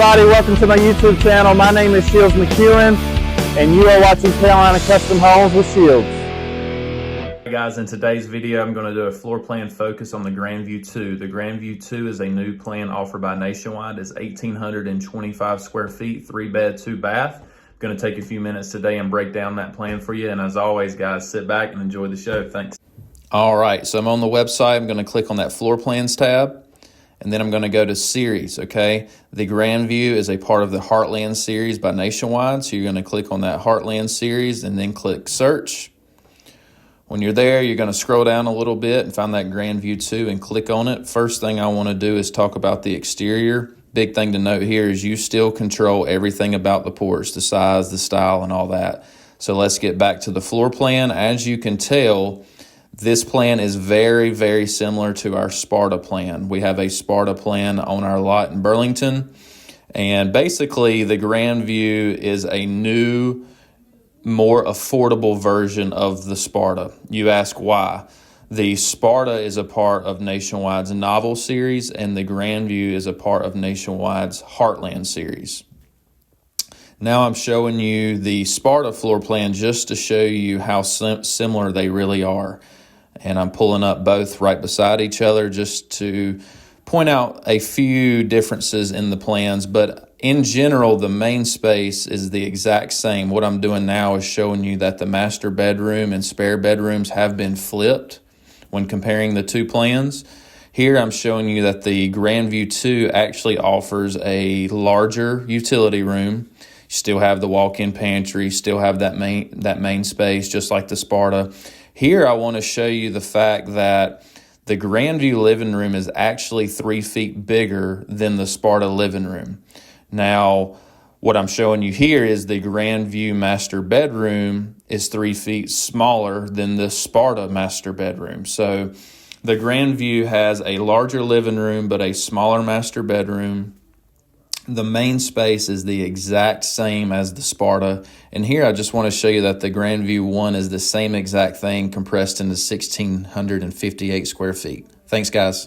Everybody, welcome to my YouTube channel. My name is Shields McEwen, and you are watching Carolina Custom Homes with Shields. Hey guys, in today's video, I'm going to do a floor plan focus on the Grandview 2. The Grandview 2 is a new plan offered by Nationwide. It's 1,825 square feet, 3-bed, 2-bath. I'm going to take a few minutes today and break down that plan for you. And as always, guys, sit back and enjoy the show. Thanks. All right, so I'm on the website. I'm going to click on that floor plans tab. And then I'm going to go to series, okay? The Grandview is a part of the Heartland series by Nationwide. So you're going to click on that Heartland series and then click search. When you're there, you're going to scroll down a little bit and find that Grandview 2 and click on it. First thing I want to do is talk about the exterior. Big thing to note here is you still control everything about the porch, the size, the style, and all that. So let's get back to the floor plan. As you can tell, this plan is very, very similar to our Sparta plan. We have a Sparta plan on our lot in Burlington. And basically, the Grandview is a new, more affordable version of the Sparta. You ask why. The Sparta is a part of Nationwide's novel series, and the Grandview is a part of Nationwide's Heartland series. Now I'm showing you the Sparta floor plan just to show you how similar they really are. And I'm pulling up both right beside each other just to point out a few differences in the plans. But in general, the main space is the exact same. What I'm doing now is showing you that the master bedroom and spare bedrooms have been flipped when comparing the two plans. Here I'm showing you that the Grandview 2 actually offers a larger utility room. You still have the walk-in pantry, still have that main space just like the Sparta. Here I want to show you the fact that the Grandview living room is actually 3 feet bigger than the Sparta living room. Now, what I'm showing you here is the Grandview master bedroom is 3 feet smaller than the Sparta master bedroom. So the Grandview has a larger living room but a smaller master bedroom. The main space is the exact same as the Sparta. And here I just want to show you that the Grandview 1 is the same exact thing compressed into 1,658 square feet. Thanks, guys.